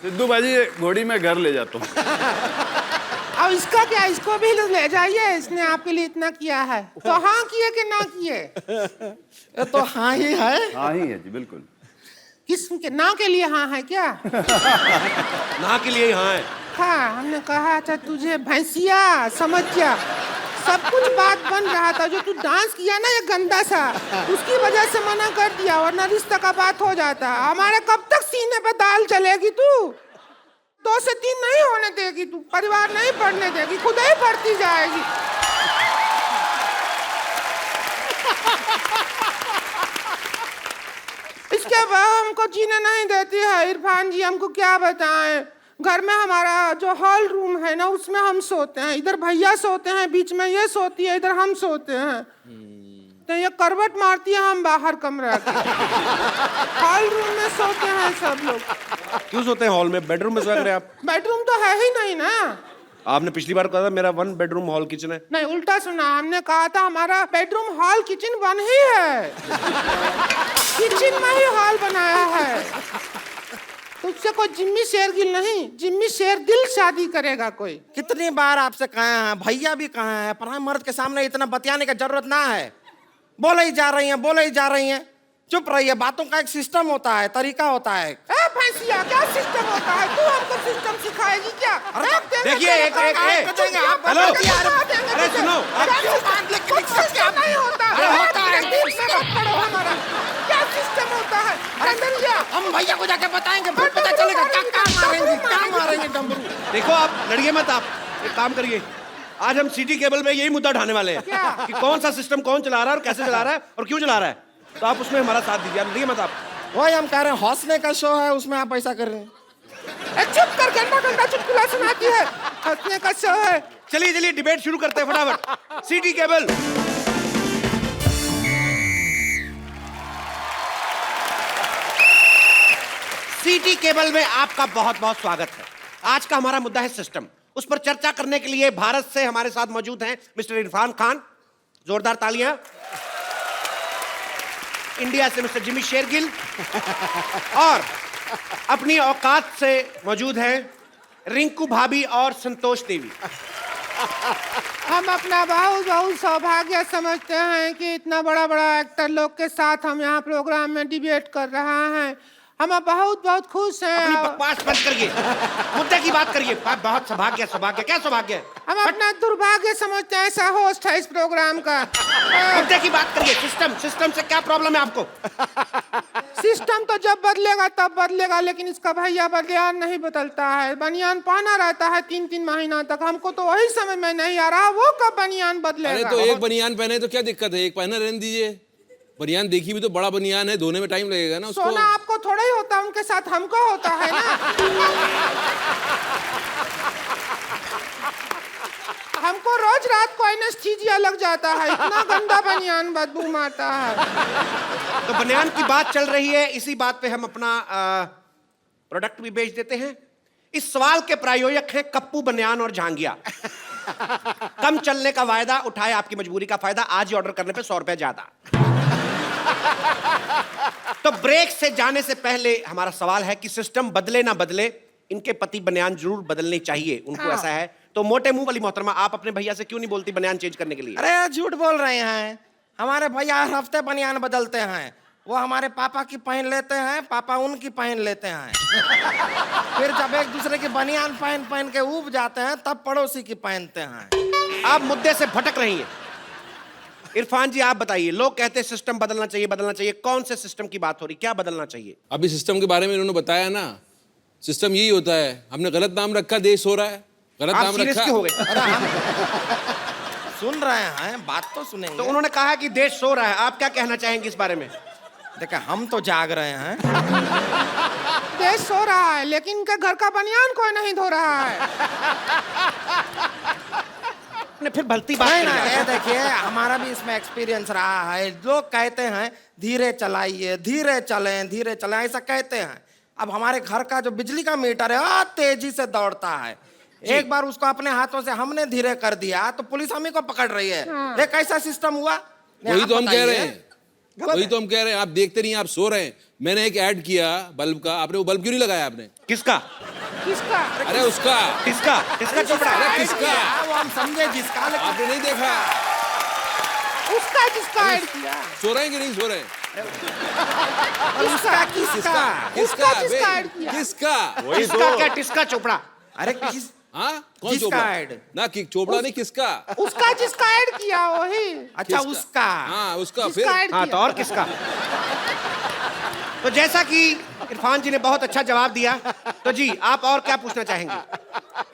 सिद्धू भाजी घोड़ी में घर ले जाता हूँ। अब इसका क्या, इसको भी ले जाइए, इसने आपके लिए इतना किया है। तो हाँ किए कि ना किए? तो हाँ ही है। हाँ ही है जी, बिल्कुल। किस के ना के लिए हाँ है क्या? ना के लिए हाँ है। हाँ, हमने कहा था तुझे भैंसिया, समझ जा। सब कुछ बात बन रहा था, जो तू डांस किया ना ये गंदा सा, उसकी वजह से मना कर दिया, वरना रिश्ता का बात हो जाता। हमारे कब तक सीने पे दाल चलेगी तू? 2 से 3 नहीं होने देगी तू, परिवार नहीं बढ़ने देगी, खुद ही बढ़ती जाएगी। इसके बाद हमको जीने नहीं देती है इरफान जी, हमको क्या बताएं। घर में हमारा जो हॉल रूम है ना, उसमें हम सोते हैं, इधर भैया सोते हैं, बीच में ये सोती है, इधर हम सोते हैं। तो ये करवट मारती है, हम बाहर कमरा के हॉल रूम में सोते हैं सब लोग। क्यों सोते हैं हॉल में? बेडरूम में सोया करें आप। बेडरूम तो है ही नहीं ना। आपने पिछली बार कहा था मेरा 1 बेडरूम हॉल किचन है। नहीं, उल्टा सुना, हमने कहा था हमारा बेडरूम हॉल किचन 1 ही है। किचन में ही हॉल बनाया है। तुझसे कोई जिम्मी शेरगिल नहीं, जिम्मी शेरदिल शादी करेगा कोई। कितनी बार आपसे कहा है, भैया भी कहा है, पर मर्द के सामने इतना बतियाने की जरूरत ना है। बोले ही जा रही हैं, बोले ही जा रही हैं। चुप रहिए, बातों का एक सिस्टम होता है, तरीका होता है। ए भैंसिया, क्या सिस्टम होता है? तू हमको सिस्टम सिखाएगी क्या? देखिए एक हेलो, अरे सुनो, कुछ सिस्टम नहीं होता। अरे होता है। बीच में मत पड़ो हमारा। क्या सिस्टम होता है? हम भैया को जाके बताएंगे, फिर पता चलेगा क्या मारेंगे डमरू। देखो आप लड़िए मत, आप एक काम करिए, आज हम सिटी केबल में यही मुद्दा उठाने वाले हैं कि कौन सा सिस्टम कौन चला रहा है और कैसे चला रहा है और क्यों चला रहा है। तो आप उसमें हमारा साथ दीजिए, लड़िए मत आप। वही हम कह रहे हैं, हौसले का शो है, उसमें आप ऐसा कर रहे हैं। चुप कर, गंदा गंदा चुटकुला सुनाती है। हंसने का शो है। चलिए चलिए डिबेट शुरू करते हैं फटाफट। City cable. सिटी केबल में आपका बहुत बहुत स्वागत है। आज का हमारा मुद्दा है सिस्टम। उस पर चर्चा करने के लिए भारत से हमारे साथ मौजूद हैं मिस्टर इरफान खान, जोरदार तालियां। इंडिया से मिस्टर जिमी शेरगिल और अपनी औकात से मौजूद हैं रिंकू भाभी और संतोष देवी। हम अपना बहुत बहुत सौभाग्य समझते हैं कि इतना बड़ा बड़ा एक्टर लोग के साथ हम यहाँ प्रोग्राम में डिबेट कर रहे हैं। हम बहुत बहुत खुश हैं। अपनी बकवास बंद करिए, मुद्दे की बात करिए। बहुत सौभाग्य, सौभाग्य क्या सौभाग्य है? हम अपना दुर्भाग्य समझते हैं, ऐसा होस्ट है इस प्रोग्राम का। मुद्दे की बात करिए। सिस्टम से क्या प्रॉब्लम है आपको? सिस्टम तो जब बदलेगा तब बदलेगा, लेकिन इसका भैया बनियान नहीं बदलता है। बनियान पहना रहता है 3-3 महीना तक। हमको तो वही समझ में नहीं आ रहा, वो कब बनियान बदलेगा। अरे तो एक बनियान पहने तो क्या दिक्कत है, एक पहना रहने दीजिए। बनियान देखी भी तो बड़ा बनियान है, धोने में टाइम लगेगा ना उसको। सोना आपको थोड़ा ही होता, उनके साथ हमको होता है ना। हमको रोज रात को एनेस्थीसिया लग जाता है, इतना गंदा बनियान बदबू मारता है। तो बनियान की बात चल रही है, इसी बात पे हम अपना प्रोडक्ट भी बेच देते हैं। इस सवाल के प्रायोजक हैं कप्पू बनियान और झांगिया। कम चलने का वायदा, उठाए आपकी मजबूरी का फायदा। आज ही ऑर्डर करने पे 100 रुपए ज्यादा। तो ब्रेक से जाने से पहले हमारा सवाल है कि सिस्टम बदले ना बदले, इनके पति बनियान जरूर बदलनी चाहिए, उनको ऐसा है। तो मोटे मुंह वाली मोहतरमा, आप अपने भैया से क्यों नहीं बोलती बनियान चेंज करने के लिए? अरे झूठ बोल रहे हैं, हमारे भैया हर हफ्ते बनियान बदलते हैं। वो हमारे पापा की पहन लेते हैं, पापा उनकी पहन लेते हैं। फिर जब एक दूसरे की बनियान पहन पहन के ऊब जाते हैं, तब पड़ोसी की पहनते हैं। आप मुद्दे से भटक रही हैं। इरफान जी आप बताइए, लोग कहते हैं सिस्टम बदलना चाहिए, बदलना चाहिए। कौन से सिस्टम की बात हो रही, क्या बदलना चाहिए? अभी सिस्टम के बारे में इन्होंने बताया ना, सिस्टम यही होता है। हमने गलत नाम रखा, देश हो रहा है, गलत आप नाम सीरियस रखा। क्यों हो गए? अरे हम सुन रहे हैं, बात तो सुनेंगे। तो उन्होंने कहा कि देश सो रहा है, आप क्या कहना चाहेंगे इस बारे में? देखा, हम तो जाग रहे हैं। देश सो रहा है, लेकिन इनके घर का बनियान कोई नहीं धो रहा है। फिर भलती बात नहीं कर ना, रहे ये हैं। देखिए, हमारा भी इसमें एक्सपीरियंस रहा है। लोग कहते हैं धीरे चलाइए, धीरे चलें, ऐसा कहते हैं। अब हमारे घर का जो बिजली का मीटर है तेजी से दौड़ता है। एक बार उसको अपने हाथों से हमने धीरे कर दिया तो पुलिस हम ही को पकड़ रही है। ये कैसा सिस्टम हुआ? वही तो हम कह रहे हैं, वही तो हम कह रहे हैं, आप देखते नहीं, आप सो रहे हैं। मैंने एक ऐड किया बल्ब का, आपने वो बल्ब क्यों नहीं लगाया आपने? किसका? किसका? अरे उसका। किसका? किसका चोपड़ा? अरे किसका? वो हम समझे जिसका, लेकिन आपने नहीं देखा? उसका जिसका ऐड किया। सो रहे हैं कि नहीं सो रहे हैं? किसका? किसका? उसका बे? जिसका ऐड किया। किसका? किसका क्या? किसका चोपड़ा? अरे किस हाँ, कौन किसका चोपड़ा? ऐड? ना कि चोपड़ा नहीं, किसका? उसका जिसका ऐड किया वही। अच्छा किसका? उसका। हाँ उसका। फिर जिसका ऐड हाँ तो किया। और किसका? तो जैसा कि इरफान जी ने बहुत अच्छा जवाब दिया, तो जी आप और क्या पूछना चाहेंगे?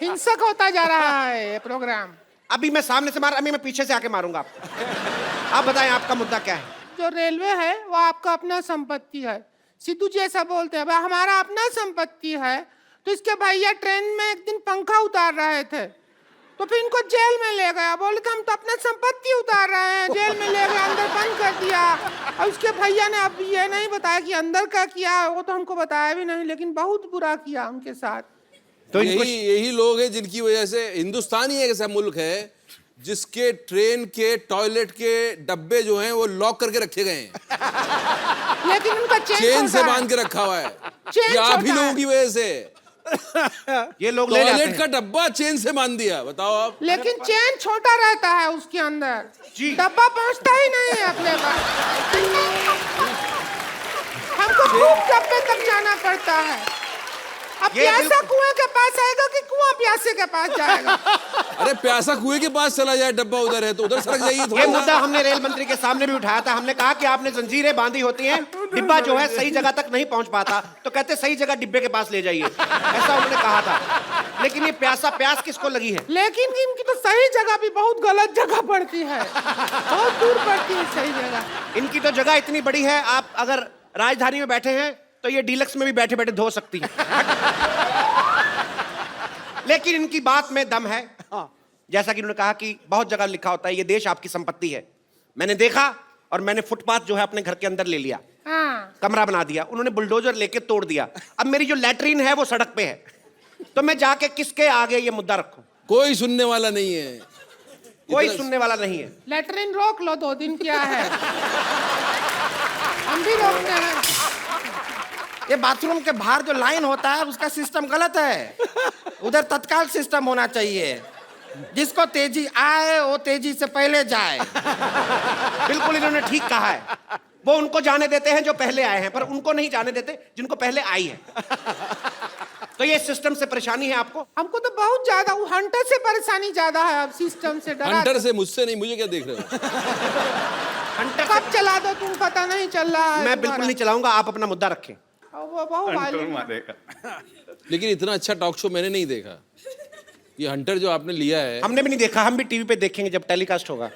हिंसक होता जा रहा है ये प्रोग्राम। अभी मैं सामने से मार, अभी मैं पीछे से आके मारूंगा आपको। आप बताएं आपका मुद्दा क्या है? जो रेलवे है वो आपका अपना संपत्ति है। सिद्धू जी ऐसा बोलते हैं, भाई हमारा अपना संपत्ति है। तो इसके भैया ट्रेन में एक दिन पंखा उतार रहे थे, तो फिर इनको जेल में ले गया। बोले थे हम तो अपना संपत्ति उतार रहे हैं, जेल में ले गए, अंदर बंद कर दिया। और उसके भैया ने अब ये नहीं बताया कि अंदर क्या किया, वो तो हमको बताया भी नहीं, लेकिन बहुत बुरा किया उनके साथ। तो इनको यही लोग हैं जिनकी वजह से हिंदुस्तान ही एक ऐसा मुल्क है जिसके ट्रेन के टॉयलेट के डब्बे जो हैं वो लॉक करके रखे गए हैं, लेकिन उनका चेन से छोटा बांध के रखा हुआ है। चेन ये आप ही छोटा लोगों है। की वजह से ये लोग ले जाते टॉयलेट का हैं। डब्बा चेन से बांध दिया, बताओ आप। लेकिन चेन छोटा रहता है उसके अंदर, जी। डब्बा पहुंचता ही नहीं है अपने पास। हमको खूब डब्बे तक जाना पड़ता है। अब ये प्यासा बिल्कुल- कुएं के पास आएगा कि कुआं प्यासे के पास जाएगा? अरे प्यासा कुएं के पास चला जाए, डब्बा उधर है तो उधर सरक जाइए ये थोड़ा मुद्दा सा। हमने रेल मंत्री के सामने भी उठाया था। हमने कहा कि आपने जंजीरें बांधी होती हैं, डिब्बा जो है सही जगह तक नहीं पहुंच पाता, तो कहते सही जगह डिब्बे के पास ले जाइए, ऐसा उन्होंने कहा था। लेकिन ये प्यास किसको लगी है? लेकिन इनकी तो सही जगह भी बहुत गलत जगह पड़ती है, बहुत दूर पड़ती है सही जगह। इनकी तो जगह इतनी बड़ी है, आप अगर राजधानी में बैठे हैं तो ये डीलक्स में भी बैठे बैठे धो सकती हैं। लेकिन इनकी बात में दम है। जैसा कि उन्होंने कहा कि बहुत जगह लिखा होता है ये देश आपकी संपत्ति है। मैंने देखा और मैंने फुटपाथ जो है अपने घर के अंदर ले लिया, हाँ, कमरा बना दिया, उन्होंने बुलडोजर लेके तोड़ दिया। अब मेरी जो लैट्रीन है वो सड़क पे है, तो मैं जाके किसके आगे ये मुद्दा रखूं? कोई सुनने वाला नहीं है, कोई इतना- सुनने वाला नहीं है। लेटरिन रोक लो 2 दिन, क्या है, हम भी रोकते हैं। ये बाथरूम के बाहर जो लाइन होता है उसका सिस्टम गलत है, उधर तत्काल सिस्टम होना चाहिए। जिसको तेजी आए वो तेजी से पहले जाए। बिल्कुल इन्होंने ठीक कहा है। वो उनको जाने देते हैं जो पहले आए हैं, पर उनको नहीं जाने देते जिनको पहले आई है। तो ये सिस्टम से परेशानी है आपको? हमको तो बहुत ज्यादा, वो हंटर से परेशानी ज्यादा है, अब सिस्टम से डरा। हंटर से, मुझसे नहीं, मुझे क्या देख रहे हो? हंटर कब चला दो तुम पता नहीं चल रहा है। मैं बिल्कुल नहीं चलाऊंगा, आप अपना मुद्दा रखें। वो बहुत अंटर वायलेंट। मारेगा। लेकिन इतना अच्छा टॉक शो मैंने नहीं देखा। ये हंटर जो आपने लिया है, हमने भी नहीं देखा, हम भी टीवी पे देखेंगे जब टेलीकास्ट होगा।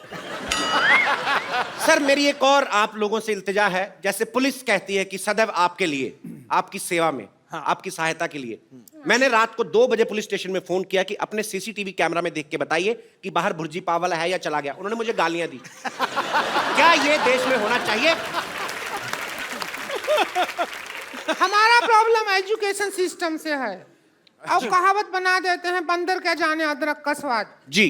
सर मेरी एक और आप लोगों से इल्तिजा है, जैसे पुलिस कहती है कि सदैव आपके लिए, आपकी सेवा में, आपकी सहायता के लिए। मैंने रात को 2 बजे पुलिस स्टेशन में फोन किया कि अपने सीसीटीवी कैमरा में देख के बताइए कि बाहर भुर्जी पावल है या चला गया। उन्होंने मुझे गालियां दी। क्या ये देश में होना चाहिए? हमारा प्रॉब्लम एजुकेशन सिस्टम से है। अब कहावत बना देते हैं, बंदर क्या जाने अदरक का स्वाद। जी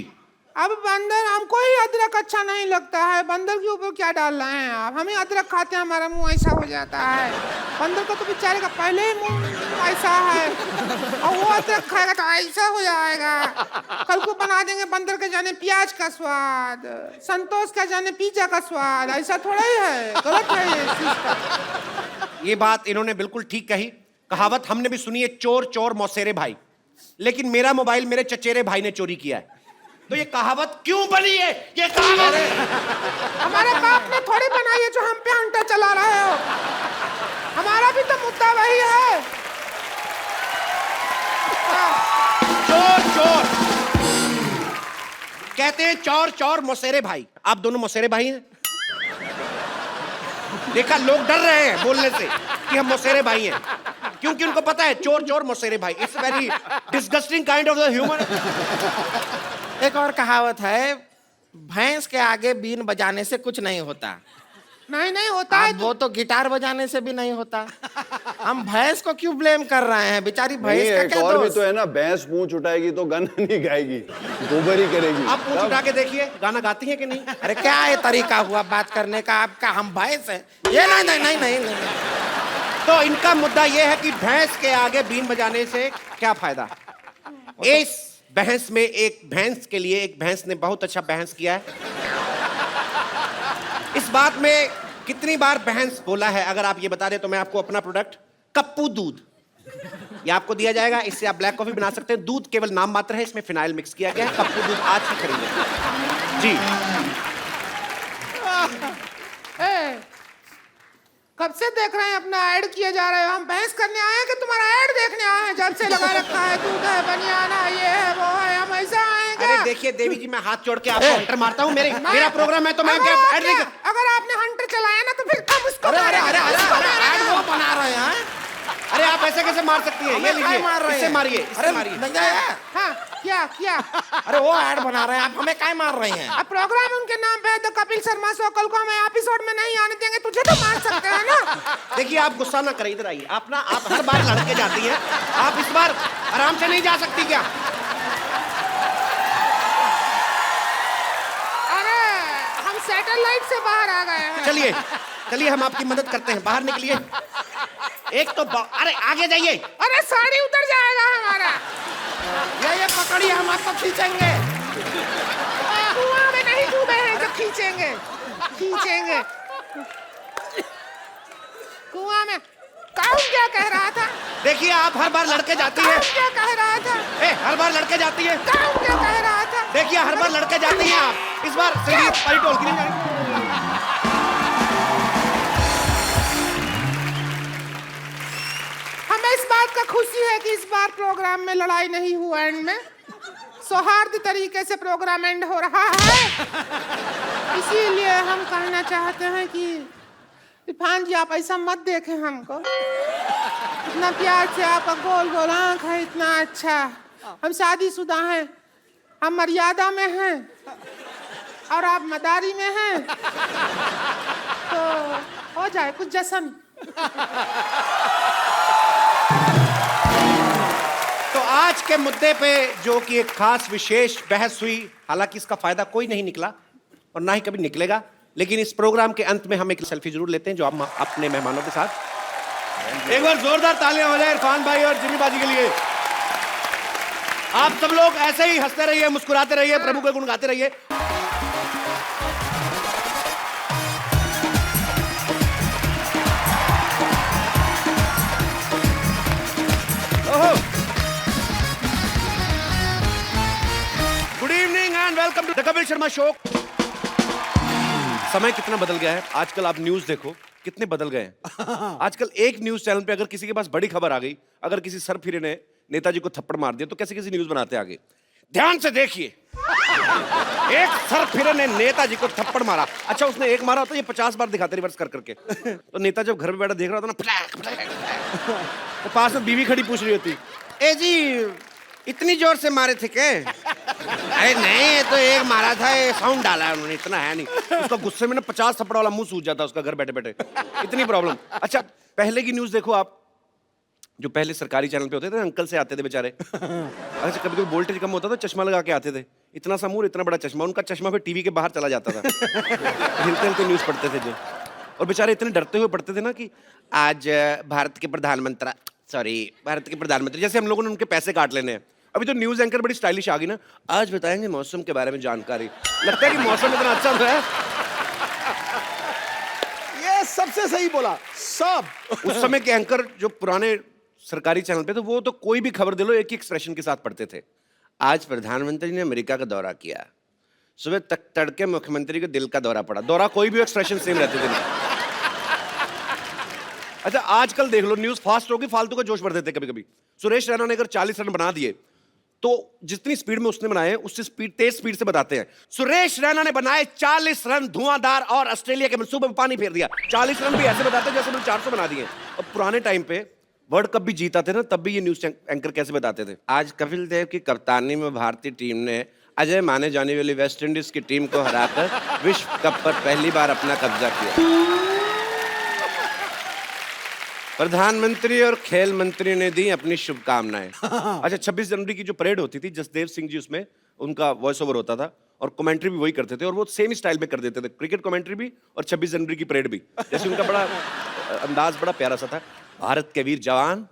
अब बंदर, हमको ही अदरक अच्छा नहीं लगता है, बंदर के ऊपर क्या डाल रहे हैं आप? हमें अदरक खाते हैं हमारा मुंह ऐसा हो जाता है। बंदर का तो बेचारे का पहले ही मुंह ऐसा है, और वो अदरक खाएगा तो ऐसा हो जाएगा। कल को बना देंगे बंदर के जाने प्याज का स्वाद, संतोष का जाने पिज्जा का स्वाद। ऐसा थोड़ा ही है, गलत है ये सिस्टम। ये बात इन्होंने बिल्कुल ठीक कही। कहावत हमने भी सुनी है, चोर चोर मौसेरे भाई। लेकिन मेरा मोबाइल मेरे चचेरे भाई ने चोरी किया है, तो ये कहावत क्यों बनी है? ये कहावत हमारे बाप ने थोड़ी बनाई है जो हम पे अंटा चला रहे हो। हमारा भी तो मुद्दा वही है। चोर चोर कहते हैं, चोर चोर मौसेरे भाई। आप दोनों मौसेरे भाई हैं? देखा, लोग डर रहे हैं बोलने से कि हम मौसेरे भाई हैं, क्योंकि उनको पता है चोर चोर मौसेरे भाई। It's very disgusting kind of the humour. एक और कहावत है, भैंस के आगे बीन बजाने से कुछ नहीं होता। नहीं नहीं होता है अब वो तो गिटार बजाने से भी नहीं होता। हम भैंस को क्यों ब्लेम कर रहे हैं? बेचारी नहीं भैंस का एक क्या और भी दोष? तो है ना, भैंस पूंछ उठाएगी तो गाना नहीं गाएगी, गोबर ही करेगी। आप पूछ उठा के देखिए गाना गाती है कि नहीं। अरे क्या ये तरीका हुआ बात करने का आपका? हम भैंस हैं ये? नहीं नहीं नहीं नहीं, नहीं। तो इनका मुद्दा यह है कि भैंस के आगे बीन बजाने से क्या फायदा। इस बहस में एक भैंस के लिए एक भैंस ने बहुत अच्छा बहस किया है। इस बात में कितनी बार बहस बोला है अगर आप ये बता दें तो मैं आपको अपना प्रोडक्ट कप्पू दूध ये आपको दिया जाएगा। इससे आप ब्लैक कॉफी बना सकते हैं। दूध केवल नाम मात्र है, इसमें फिनाइल मिक्स किया गया है। कप्पू दूध आज ही खरीदें जी। ए, कब से देख रहे हैं अपना ऐड किया जा रहा है? हम बहस करने आए हैं कि तुम्हारा ऐड देखने आए हैं? जब से लगा रखा है दूध है, बनियाना ये है वो है, हम ऐसा आएंगे। अरे देखिए देवी जी, मैं हाथ जोड़ के आपको हंटर मारता हूँ। मेरा प्रोग्राम है तो मैं क्या ऐड नहीं कर- अगर आपने हंटर चलाया ना तो फिर हम उसको अरे अरे अरे मारेंगे, अरे उसको अरे मारेंगे। ऐड वो बना रहे हैं। अरे आप ऐसे कैसे मार सकती हैं? ये हमें लीजिए, काय मार रहे इससे हैं? मारिए, इससे अरे मारिए। नहीं है। हाँ क्या क्या? अरे वो ऐड बना रहे हैं, आप हमें काय मार रही हैं? अब प्रोग्राम उनके नाम पे है तो कपिल शर्मा शो, कल को हमें एपिसोड में नहीं आने देंगे, तुझे तो मार सकते हैं ना। देखिए आप गुस्सा ना करें, इधर आइए। आप हर बार लड़के जाती हैं, आप इस बार आराम से नहीं जा सकती क्या? अरे हम सैटेलाइट से बाहर आ गए हैं। चलिए चलिए हम आपकी मदद करते हैं, बाहर निकलिए। एक तो अरे आगे जाइए। अरे साड़ी उतर जाएगा हमारा। ये पकड़िए, हम आपको खींचेंगे। कुआं में नहीं डूबे हैं जो खींचेंगे खींचेंगे कुआं में। कौन क्या कह रहा था? देखिए आप हर बार लड़के जाती कौन हैं। क्या कह रहा था? हर बार लड़के जाती हैं। कौन क्या कह रहा था? देखिए हर बार लड़के जाती हैं आप। इस बार संगीत वाली ढोलकी नहीं जाएगी। हमें इस बात का खुशी है कि इस बार प्रोग्राम में लड़ाई नहीं हुआ, एंड में सौहार्द तरीके से प्रोग्राम एंड हो रहा है। इसीलिए हम कहना चाहते हैं कि इरफान जी आप ऐसा मत देखें हमको। इतना प्यार से आपका गोल गोल आँख है, इतना अच्छा। हम शादीशुदा हैं, हम मर्यादा में हैं और आप मदारी में हैं, तो हो जाए कुछ जश्न। तो आज के मुद्दे पे जो कि एक खास विशेष बहस हुई, हालांकि इसका फायदा कोई नहीं निकला और ना ही कभी निकलेगा, लेकिन इस प्रोग्राम के अंत में हम एक सेल्फी जरूर लेते हैं जो हम अपने मेहमानों के साथ। एक बार जोरदार तालियां हो जाए इरफान भाई और जिमी बाजी के लिए। आप सब लोग ऐसे ही हंसते रहिए, मुस्कुराते रहिए, प्रभु के गुण गाते रहिए। Good evening and welcome to the Kapil Sharma show. समय कितना बदल गया है आजकल, आप न्यूज देखो कितने बदल गए हैं। आजकल एक न्यूज चैनल पे अगर किसी के पास बड़ी खबर आ गई, अगर किसी सरफिरे ने नेताजी को थप्पड़ मार दिया तो कैसे कैसी न्यूज बनाते आगे। ध्यान से देखिए, एक सरफिरे ने नेताजी को थप्पड़ मारा। अच्छा उसने एक मारा होता, ये 50 बार दिखाते रिवर्स कर करके। तो नेता जब घर में बैठा देख रहा होता ना, फटैक फटैक, तो पास में बीवी खड़ी पूछ रही होती, ए जी इतनी जोर से मारे थे क्या? अरे नहीं ये तो एक मारा था, ये साउंड डाला है उन्होंने, इतना है नहीं। उसका गुस्से में ना 50 थप्पड़ वाला मुंह सूज जाता उसका घर बैठे बैठे, इतनी प्रॉब्लम। अच्छा पहले की न्यूज देखो आप, जो पहले सरकारी चैनल पे होते थे, अंकल से आते थे बेचारे। अच्छा कभी कभी वोल्टेज कम होता था, चश्मा लगा के आते थे, इतना सा मुंह, इतना बड़ा चश्मा, उनका चश्मा फिर टीवी के बाहर चला जाता था। हिलते हिलते न्यूज पढ़ते थे जो, और बेचारे इतने डरते हुए पढ़ते थे ना कि आज भारत के प्रधानमंत्री, जैसे हम लोगों ने उनके पैसे काट लेने हैं। अभी तो न्यूज एंकर बड़ी स्टाइलिश आ गई ना, आज बताएंगे मौसम के बारे में जानकारी। लगता है कि मौसम इतना अच्छा हो रहा है। ये सबसे सही बोला सब। उस समय के एंकर जो पुराने सरकारी चैनल पे, तो वो तो कोई भी खबर दे लो एक ही एक्सप्रेशन के साथ पढ़ते थे। आज प्रधानमंत्री ने अमेरिका का दौरा किया, सुबह तक तड़के मुख्यमंत्री को दिल का दौरा पड़ा। दौरा कोई भी एक्सप्रेशन सेम रहते थे। अच्छा आजकल देख लो, न्यूज फास्ट होगी, फालतू का जोश भर देते कभी कभी। सुरेश रैना ने अगर 40 रन बना दिए तो जितनी स्पीड में उसने बनाए उससे तेज स्पीड से बताते हैं। सुरेश रैना ने बनाए 40 रन धुआंधार और ऑस्ट्रेलिया के मनसूबे में पानी फेर दिया। 40 रन भी ऐसे बताते हैं जैसे उन्होंने 400 बना दिए। और पुराने टाइम पे वर्ल्ड कप भी जीता थे ना, तब भी ये न्यूज एंकर कैसे बताते थे। आज कपिल देव की कप्तानी में भारतीय टीम ने अजय माने जाने वाली वेस्ट इंडीज की टीम को हराकर विश्व कप पर पहली बार अपना कब्जा किया। प्रधानमंत्री और खेल मंत्री ने दी अपनी शुभकामनाएं। अच्छा, 26 जनवरी की जो परेड होती थी, जसदेव सिंह जी उसमें उनका वॉइस ओवर होता था और कमेंट्री भी वही करते थे और वो सेम स्टाइल में कर देते थे, क्रिकेट कमेंट्री भी और 26 जनवरी की परेड भी। जैसे उनका बड़ा अंदाज बड़ा प्यारा सा था। भारत के वीर जवान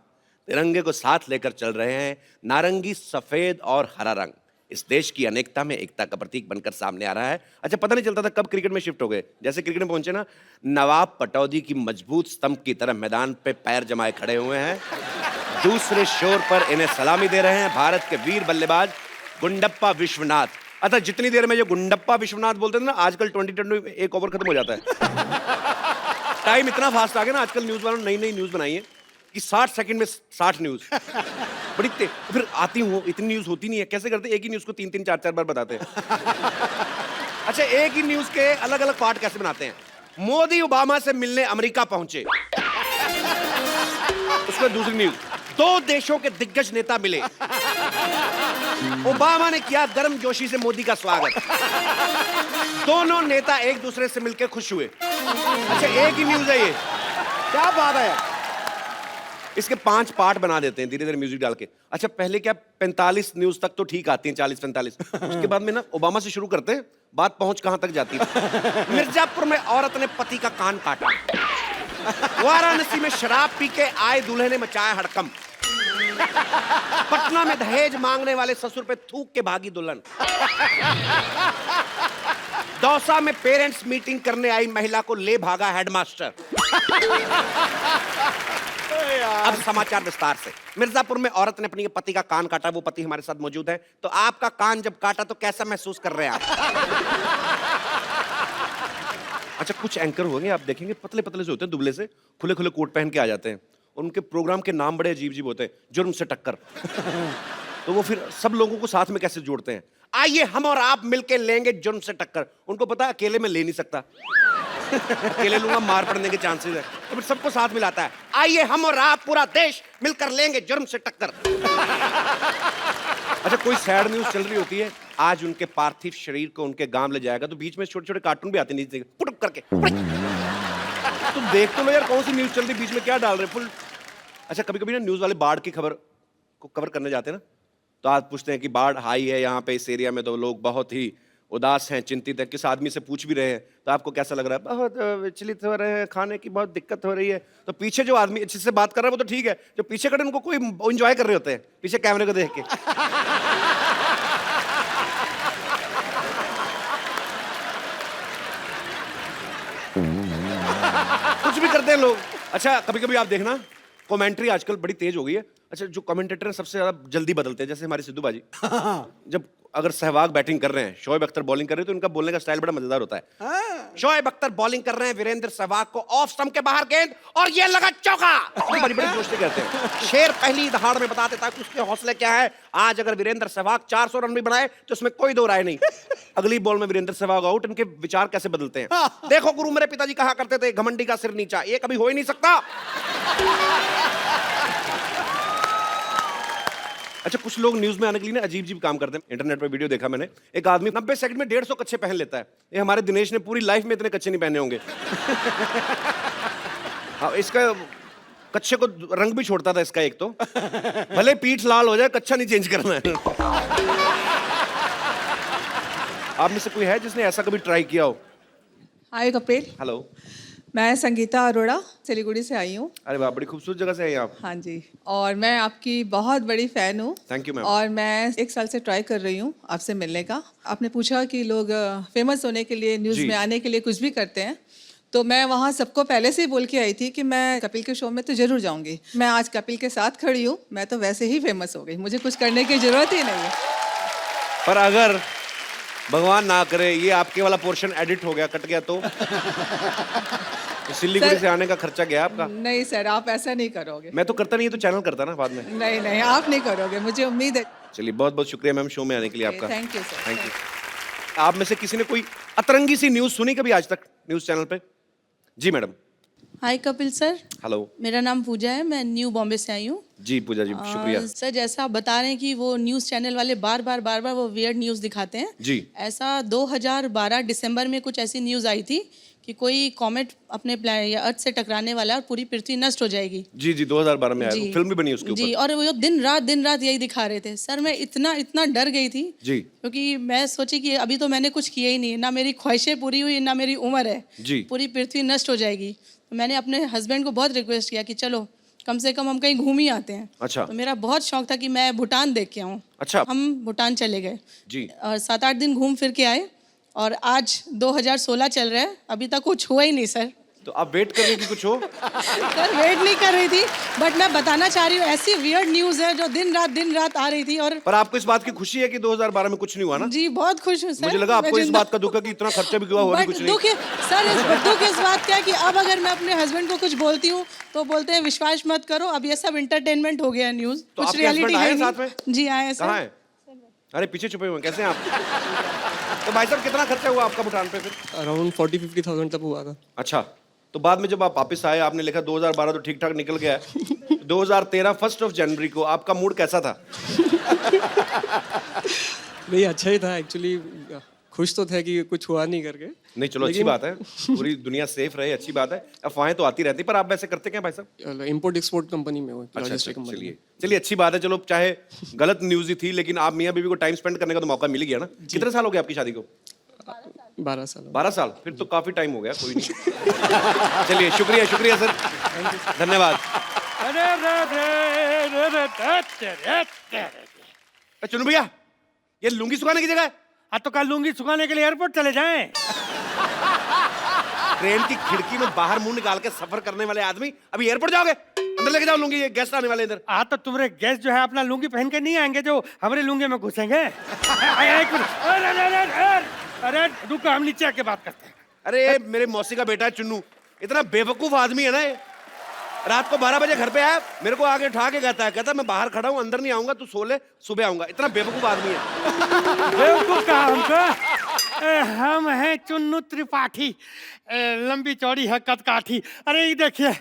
तिरंगे को साथ लेकर चल रहे हैं, नारंगी, सफेद और हरा रंग इस देश की अनेकता में एकता का प्रतीक बनकर सामने आ रहा है। अच्छा, पता नहीं चलता था कब क्रिकेट में शिफ्ट हो गए। जैसे क्रिकेट में पहुंचे ना, नवाब पटौदी की मजबूत स्तंभ की तरह मैदान पे पैर जमाए खड़े हुए हैं। दूसरे शोर पर इन्हें सलामी दे रहे हैं भारत के वीर बल्लेबाज गुंडप्पा विश्वनाथ। अच्छा, जितनी देर में जो गुंडप्पा विश्वनाथ बोलते थे ना, आजकल 2020 में एक ओवर खत्म हो जाता है। टाइम इतना फास्ट आ गया ना, आजकल न्यूज वालों ने नई नई न्यूज बनाई है कि 60 सेकंड में 60 न्यूज बड़ी तेज। फिर आती हूँ, इतनी न्यूज होती नहीं है, कैसे करते? एक ही न्यूज को 3-3, 4-4 बार बताते हैं। अच्छा, एक ही न्यूज के अलग अलग पार्ट कैसे बनाते हैं? मोदी ओबामा से मिलने अमेरिका पहुंचे, उसमें दूसरी न्यूज, 2 देशों के दिग्गज नेता मिले, ओबामा ने किया गर्मजोशी से मोदी का स्वागत, दोनों नेता एक दूसरे से मिलकर खुश हुए। अच्छा, एक ही न्यूज है ये, क्या बात है। इसके 5 पार्ट बना देते हैं धीरे धीरे म्यूजिक डाल के। अच्छा, पहले क्या 45 न्यूज तक तो ठीक आती हैं, 40-45, उसके बाद में ना ओबामा से शुरू करते हैं, बात पहुंच कहां तक जाती है। मिर्जापुर में औरत ने पति का कान काटा, वाराणसी में शराब पी के आए दूल्हे ने मचाया हड़कंप, पटना में दहेज मांगने वाले ससुर पे थूक के भागी दुल्हन, दौसा में पेरेंट्स मीटिंग करने आई महिला को ले भागा हेडमास्टर। अब समाचार विस्तार से। मिर्जापुर में औरत ने अपने पति का कान काटा, वो पति हमारे साथ मौजूद है। तो आपका कान जब काटा तो कैसा महसूस कर रहे हैं आप? अच्छा, कुछ एंकर होंगे, आप देखेंगे पतले पतले से होते हैं, दुबले से, खुले खुले कोट पहन के आ जाते हैं। उनके प्रोग्राम के नाम बड़े अजीब अजीब होते हैं, जुर्म से टक्कर। तो वो फिर सब लोगों को साथ में कैसे जोड़ते हैं? आइए हम और आप मिलके लेंगे जुर्म से टक्कर। उनको पता है अकेले में ले नहीं सकता, अकेले लूंगा मार पड़ने के चांसेस है, तो फिर सबको साथ मिलाता है। आइए हम और आप पूरा देश मिलकर लेंगे जुर्म से टक्कर। अच्छा, कोई सैड न्यूज चल रही होती है, आज उनके पार्थिव शरीर को उनके गांव ले जाएगा, तो बीच में छोटे छोटे कार्टून भी आते नीचे पुटुक करके। तुम देख तो लो यार, कौन सी न्यूज चल रही, बीच में क्या डाल रहे फुल। अच्छा, कभी कभी ना न्यूज वाले बाढ़ की खबर को कवर करने जाते हैं ना, तो आज पूछते हैं कि बाढ़ आई है यहाँ पे इस एरिया में, तो लोग बहुत ही उदास हैं, चिंतित हैं। किस आदमी से पूछ भी रहे हैं तो आपको कैसा लग रहा है? बहुत विचलित हो रहे हैं, खाने की बहुत दिक्कत हो रही है। तो पीछे जो आदमी जिससे बात कर रहा है वो तो ठीक है, जो पीछे खड़े उनको कोई एंजॉय कर रहे होते हैं पीछे कैमरे को देख के। कुछ भी करते हैं लोग। अच्छा, कभी कभी आप देखना कमेंट्री आजकल बड़ी तेज हो गई है। अच्छा, जो कमेंटेटर है सबसे ज्यादा जल्दी बदलते हैं, जैसे हमारे सिद्धू बाजी। जब अगर सहवाग बैटिंग कर रहे हैं, शोएब अख्तर बॉलिंग कर रहे हैं, तो उनका बोलने का स्टाइल बड़ा मजेदार होता है। शोएब अख्तर बॉलिंग कर रहे हैं, वीरेंद्र सहवाग को ऑफ स्टंप के बाहर गेंद और ये लगा चौका। बड़ी बड़ी जोश से कहते हैं। शेर पहली दहाड़ में बता देता है कि उसके हौसले क्या है। आज अगर वीरेंद्र सहवाग 400 रन भी बनाए तो उसमें कोई दो राय नहीं। अगली बॉल में वीरेंद्र सहवाग आउट। इनके विचार कैसे बदलते हैं देखो। गुरु मेरे पिताजी कहा करते थे, घमंडी का सिर नीचा, ये कभी हो ही नहीं सकता। अच्छा, कुछ लोग न्यूज में आने के लिए ना अजीब अजीब काम करते हैं। इंटरनेट पर वीडियो देखा मैंने, एक आदमी 90 सेकंड में 150 कच्छे पहन लेता है। ये हमारे दिनेश ने पूरी लाइफ में इतने कच्छे नहीं पहने होंगे। हाँ, इसका कच्छे को रंग भी छोड़ता था इसका एक तो, भले पीठ लाल हो जाए कच्छा नहीं चेंज करना है। आप में से कोई है जिसने ऐसा कभी ट्राई किया हो? हाय कपिल, हेलो, मैं संगीता अरोड़ा सिलीगुड़ी से आई हूँ। अरे वाह, बड़ी खूबसूरत जगह से आई आप। हाँ जी, और मैं आपकी बहुत बड़ी फ़ैन हूँ। Thank you ma'am. और मैं 1 साल से ट्राई कर रही हूँ आपसे मिलने का। आपने पूछा कि लोग फेमस होने के लिए, न्यूज़ में आने के लिए कुछ भी करते हैं, तो मैं वहाँ सबको पहले से ही बोल के आई थी कि मैं कपिल के शो में तो ज़रूर जाऊँगी। मैं आज कपिल के साथ खड़ी हूँ, मैं तो वैसे ही फेमस हो गई, मुझे कुछ करने की ज़रूरत ही नहीं है। पर अगर भगवान ना करे ये आपके वाला पोर्शन एडिट हो गया, कट गया, तो सिलीगुड़ी से आने का खर्चा गया आपका? नहीं सर, आप ऐसा नहीं करोगे। मैं तो करता नहीं, तो चैनल करता ना बाद में। नहीं नहीं, आप नहीं करोगे, मुझे उम्मीद है। चलिए, बहुत बहुत शुक्रिया मैम शो में आने के लिए आपका। Thank you sir. Thank you. आप में से किसी ने कोई अतरंगी सी न्यूज सुनी कभी आज तक न्यूज चैनल पे? जी मैडम। हाय कपिल सर, हेलो मेरा नाम पूजा है, मैं न्यू बॉम्बे से आई हूँ। जी पूजा जी, शुक्रिया। सर जैसा आप बता रहे हैं कि वो न्यूज़ चैनल वाले बार बार वो वियर्ड न्यूज़ दिखाते हैं जी। ऐसा 2012 दिसंबर में कुछ ऐसी न्यूज़ आई थी कि कोई कॉमेट अपने या अर्थ से टकराने वाला है और पूरी पृथ्वी नष्ट हो जाएगी। जी जी 2012 में आया, जी। फिल्म भी बनी उसके जी, ऊपर। और वो दिन रात यही दिखा रहे थे। सर मैं इतना डर गई थी जी। क्योंकि मैं सोची कि अभी तो मैंने कुछ किया ही नहीं, ना मेरी ख्वाहिशें पूरी हुई, ना मेरी उम्र है, जी। पूरी पृथ्वी नष्ट हो जाएगी। तो मैंने अपने हस्बैंड को बहुत रिक्वेस्ट किया कि चलो कम से कम हम कहीं घूम ही आते हैं। अच्छा। तो मेरा बहुत शौक था कि मैं भूटान देख के आऊँ। अच्छा। हम भूटान चले गए जी। और 7-8 दिन घूम फिर के आए और आज 2016 चल रहा है, अभी तक कुछ हुआ ही नहीं सर। तो आप वेट कर रही हैं कि कुछ हो? सर वेट नहीं कर रही थी, बट मैं बताना चाह रही हूँ ऐसी वियर्ड न्यूज़ है जो दिन रात आ रही थी। और पर आपको इस बात की खुशी है कि 2012 में कुछ नहीं हुआ ना? जी बहुत खुश हूँ सर। मुझे लगा आपको इस बात का दुख है कि इतना खर्चा भी हुआ भी बट कुछ नहीं। दुख सर दुख इस बात का है कि अब अगर मैं अपने हस्बैंड को कुछ बोलती हूँ तो बोलते हैं विश्वास मत करो, अब ये सब एंटरटेनमेंट हो गया न्यूज़, तो कुछ आपके रियलिटी husband आए है साथ में? नहीं। जी आए कहाँ सर। है? अरे पीछे छुपे हुए हैं, कैसे हैं आप? तो भाई साहब कितना खर्चा हुआ आपका भूटान पे फिर? अराउंड 40-50,000 तक हुआ था। अच्छा, तो बाद में जब आप वापस आए आपने लिखा 2012 तो ठीक ठाक निकल गया है। 2013 1 जनवरी को आपका मूड कैसा था? नहीं अच्छा ही था एक्चुअली, खुश तो थे कि कुछ हुआ नहीं करके। नहीं चलो अच्छी बात है, पूरी दुनिया सेफ रहे, अच्छी बात है। अफवाहें तो आती रहती, पर आप वैसे करते क्या भाई साहब? इंपोर्ट एक्सपोर्ट कंपनी में हूँ, अच्छा, लॉजिस्टिक कंपनी। चलिए अच्छी बात है। चलो चाहे गलत न्यूज ही थी, लेकिन आप मियाँ बीवी को टाइम स्पेंड करने का तो मौका मिल ही गया ना। कितने साल हो गए आपकी शादी को? 12 साल। 12 साल, फिर तो काफी टाइम हो गया। कोई नहीं। चलिए शुक्रिया सर, धन्यवाद। चुनू भैया, ये लुंगी सुखाने की जगह है? तो कल लुंगी सुखाने के लिए एयरपोर्ट चले जाएं। ट्रेन की खिड़की में बाहर मुंह निकाल के सफर करने वाले आदमी अभी एयरपोर्ट जाओगे? अंदर लेके जाओ लुंगी, ये गेस्ट आने वाले इधर। तो तुम्हारे गेस्ट जो है अपना लुंगी पहन के नहीं आएंगे जो हमारे लुंगी में घुसेंगे। एक मिनट, अरे रुको, हम नीचे आके बात करते हैं। अरे मेरे मौसी का बेटा है चुन्नू, इतना बेवकूफ आदमी है ना ये। रात को 12 बजे घर पे आया, मेरे को आगे उठा के कहता मैं बाहर खड़ा हूँ, अंदर नहीं आऊंगा, तू सो ले, सुबह आऊंगा। इतना बेवकूफ आदमी है। बेवकूफ कहा हमको? हम हैं चुन्नू त्रिपाठी, लंबी चौड़ी है कद काठी। अरे ये देखिए,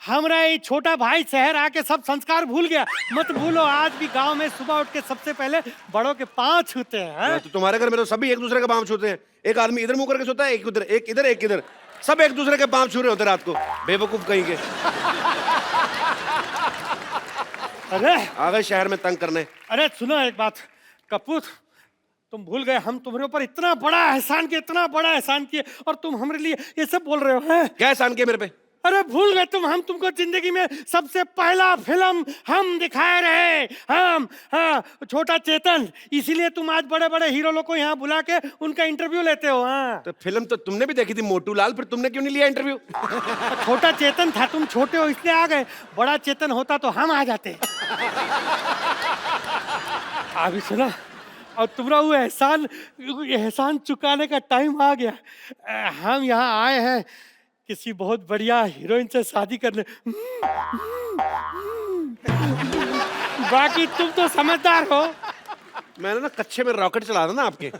हमारा ये छोटा भाई शहर आके सब संस्कार भूल गया। मत भूलो, आज भी गांव में सुबह उठ के सबसे पहले बड़ों के पांव छूते हैं। तो तुम्हारे घर में तो सभी एक दूसरे के पांव छूते हैं। एक आदमी इधर मुंह करके सोता है, एक उधर, एक इधर, एक इधर, सब एक दूसरे के पांव छू रहे होते रात को। बेवकूफ कहीं के। अरे आ गए शहर में तंग करने। अरे सुनो एक बात कपूर, तुम भूल गए हम तुम्हारे ऊपर इतना बड़ा एहसान किए और तुम हमारे लिए ये सब बोल रहे हो हैं? क्या एहसान किया मेरे पे? अरे भूल गए तुम, हम तुमको जिंदगी में सबसे पहला फिल्म हम दिखाए रहे। हम छोटा चेतन, इसीलिए तुम आज बड़े बड़े हीरो लोग को यहाँ बुला के उनका इंटरव्यू लेते हो। तो फिल्म तो तुमने भी देखी थी मोटू लाल, फिर तुमने क्यों नहीं लिया इंटरव्यू? छोटा चेतन था, तुम छोटे हो इसलिए आ गए। बड़ा चेतन होता तो हम आ जाते। अभी सुना, और तुम्हारा वो एहसान चुकाने का टाइम आ गया। हम यहाँ आए हैं किसी बहुत बढ़िया हीरोइन से शादी करने। बाकी तुम तो समझदार हो। मैंने ना कच्चे में रॉकेट चला था ना आपके।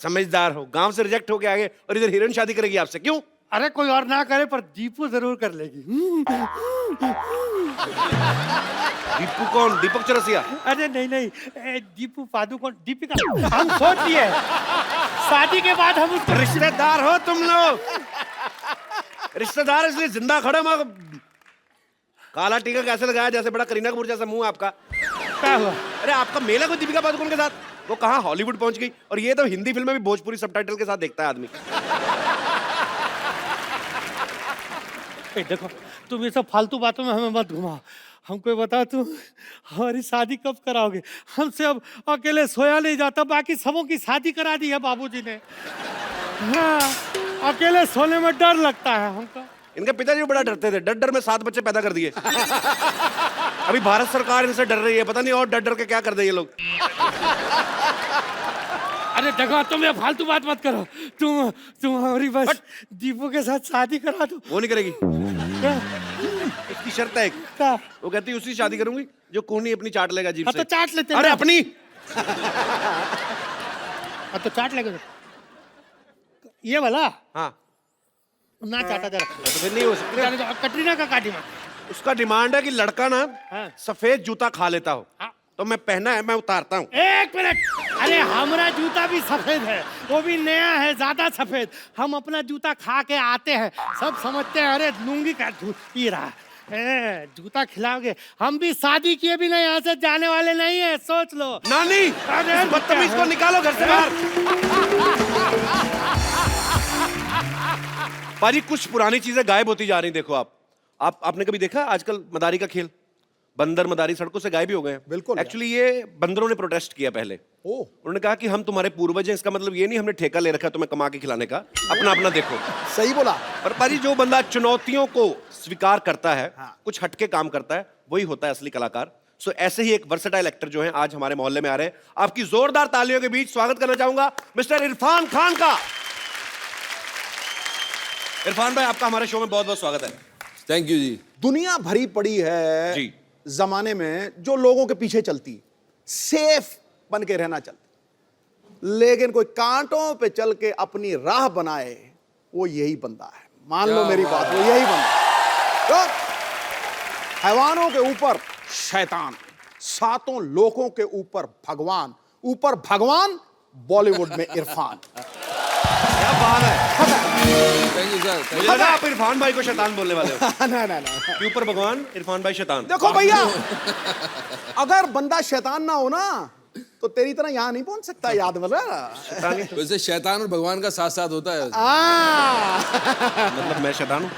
समझदार हो, गांव से रिजेक्ट होके आगे और इधर हीरोइन शादी करेगी आपसे, क्यों? अरे कोई और ना करे पर दीपू जरूर कर लेगी। दीपू कौन? दीपक चौरसिया? अरे नहीं, दीपू पादुकोण, दीपिका। हम सोच लिए शादी के बाद हम उसको। रिश्तेदार हो तुम लोग, रिश्तेदार इसलिए जिंदा खड़े। काला टीका कैसे लगाया, जैसे बड़ा करीना कपूर जैसा मुंह आपका। क्या हुआ? अरे आपका मेला कोई दीपिका पादुकोण के साथ, वो कहाँ हॉलीवुड पहुंच गई। और ये तो हिंदी फिल्म में भी भोजपुरी सबटाइटल के साथ देखता है आदमी। देखो तुम ये सब फालतू बातों में हमें मत घुमाओ। हमको ये बताओ, तुम हमारी शादी कब कराओगे? हमसे अब अकेले सोया नहीं जाता, बाकी सबों की शादी करा दी है बाबूजी ने। हाँ, अकेले सोने में डर लगता है हमको। इनके पिताजी भी बड़ा डरते थे, डर में 7 बच्चे पैदा कर दिए। अभी भारत सरकार इनसे डर रही है, पता नहीं और डर के क्या कर दे ये लोग। अरे देखो, तुम ये फालतू बात मत करो। तुम हमारी बस दीपू के साथ शादी करा दो। वो नहीं करेगी, क्या? उसकी शर्त है। क्या? वो कहती है उसी शादी करूंगी जो कोहनी अपनी चाट लेगा जीभ से। तो चाट लेते। अरे अपनी। तो चाट लेगा ये वाला। हाँ, ना चाटा जरा तो फिर नहीं हो सकता। जाने दो, कटरीना का काटी में। उसका डिमांड है कि लड़का ना हाँ। सफेद जूता खा लेता हो, हाँ। तो मैं पहना है, मैं उतारता हूँ। एक मिनट, अरे हमारा जूता भी सफेद है, वो भी नया है, ज्यादा सफेद। हम अपना जूता खा के आते हैं, सब समझते हैं अरे लूंगी का दूध पी रहा है। जूता खिलाओगे? हम भी शादी किए भी नहीं, यहाँ से जाने वाले नहीं है, सोच लो। नानी, अरे इस बदतमीज को निकालो घर से बाहर। पाजी कुछ पुरानी चीजें गायब होती जा रही, देखो आपने कभी देखा आजकल मदारी का खेल? बंदर मदारी सड़कों से गायब ही हो गए हैं। बिल्कुल यार। एक्चुअली ये बंदरों ने प्रोटेस्ट किया पहले। उन्होंने कहा कि हम तुम्हारे पूर्वज हैं, इसका मतलब ये नहीं हमने ठेका ले रखा है तुम्हें कमा के खिलाने का, अपना अपना देखो। सही बोला। और पाजी जो बंदा चुनौतियों को स्वीकार करता है, कुछ हटके काम करता है, वही होता है असली कलाकार। सो ऐसे ही एक वर्सेटाइल एक्टर जो है आज हमारे मोहल्ले में आ रहे हैं। आपकी जोरदार तालियों के बीच स्वागत करना चाहूंगा मिस्टर इरफान खान का। इरफान भाई, आपका हमारे शो में बहुत बहुत स्वागत है। थैंक यू जी। दुनिया भरी पड़ी है जी। जमाने में जो लोगों के पीछे चलती, सेफ बन के रहना चाहती, लेकिन कोई कांटों पे चल के अपनी राह बनाए, वो यही बंदा है। मान लो मेरी बात, वो यही बंदा है। तो हैवानों के ऊपर शैतान, सातों लोगों के ऊपर भगवान, ऊपर भगवान, बॉलीवुड में इरफान। क्या बात है। Thank you sir. मुझे लगा आप इरफान भाई को शैतान बोलने वाले हो। ना कि ऊपर भगवान, इरफान भाई शैतान। देखो भैया, अगर बंदा शैतान ना हो ना, तो तेरी तरह यहां नहीं पहुंच सकता, याद मतलब। वैसे शैतान और भगवान का साथ साथ होता है। मतलब मैं शैतान हूँ?